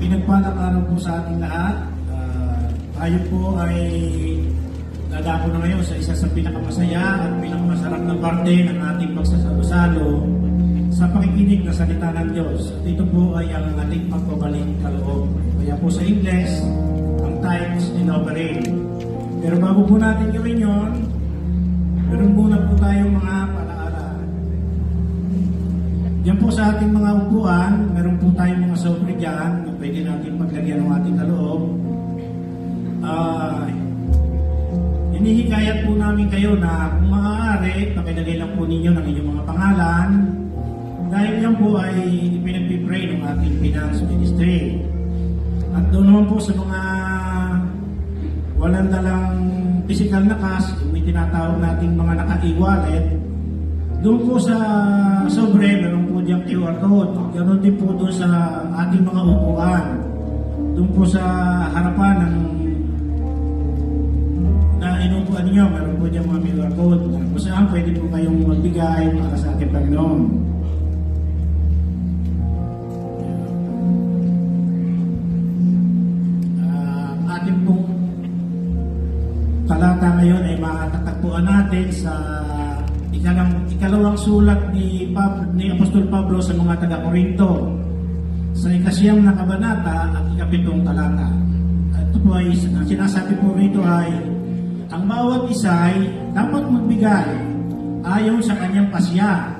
Pinagpalang araw po sa ating lahat. Tayo po ay dadako na ngayon sa isa sa pinakamasaya at pinakamasarap na parte ng ating pagsasalo-salo sa pakikinig na salita ng Diyos. At ito po ay ang ating pagbabalik kaloob. Kaya po sa Ingles, ang times inaugurate. Pero bago po natin gawin yun, meron muna po tayong mga palaala. Diyan po sa ating mga upuan, meron po tayong mga sobre dyan na pwede natin paglagyan ng ating kaloob. Hinihikayat po namin kayo na kung maaari, pakilagay lang po ninyo ng inyong mga pangalan dahil yan po ay pinagpipray ng ating finance ministry. At doon naman po sa mga walang dalang physical na cash, may tinatawag nating mga naka-e-wallet, doon po sa sobre, meron po diyang QR code. Ganoon din po doon sa ating mga upuan. Doon po sa harapan ng na inupuan ninyo, meron po diyang mga QR code. Kung saan pwede po kayong magbigay para sa ating Panginoon. Ating pong talata ngayon ay matatagpuan natin sa ikalawang sulat ni Apostol Pablo sa mga taga-Korinto sa ikasiyam na kabanata at ikapitong talata. At ito po ay sinasabi po rito ay ang bawat isa ay dapat magbigay ayon sa kanyang pasya,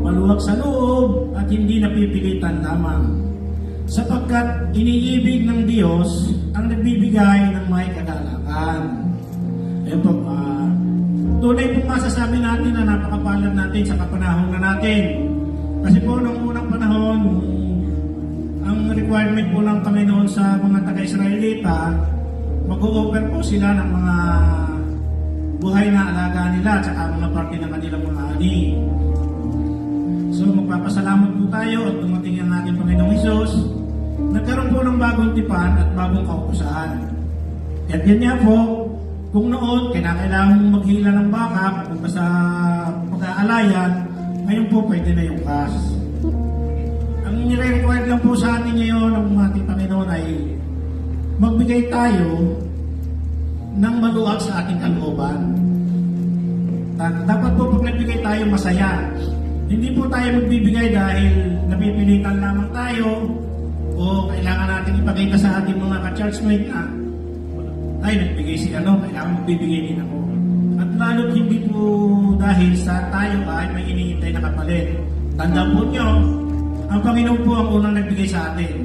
maluwag sa loob at hindi napipilitan lamang, sapagkat iniibig ng Diyos ang nagbibigay ng may kagalakan. Ito, tunay pong masasabi natin na napakapalad natin sa kapanahon na natin. Kasi po noong unang panahon, ang requirement po ng Panginoon sa mga taga-Israelita, mag-o-offer po sila ng mga buhay na alaga nila at saka mga parte ng kanilang mga ani. So magpapasalamat po tayo at dumating ang ating Panginoong Hesus. Nagkaroon po ng bagong tipan at bagong kautusan. At yan nga po, kung noon, kailangan mong maghila ng baka kung sa pag-aalayan, ngayon po pwede na yung cash. Ang nire-required lang po sa atin ngayon ng ating Panginoon ay magbigay tayo ng maluwag sa ating kalooban. Dapat po pag nagbigay tayo masaya. Hindi po tayo magbibigay dahil napipilitan lamang tayo o kailangan natin ipakita sa ating mga ka-churchmate na ay nagbigay si kailangan magbibigay din ako. At lalo't hindi po dahil sa tayo ay may hinihintay na kapalit. Tandaan po nyo, ang Panginoon po ang unang nagbigay sa atin.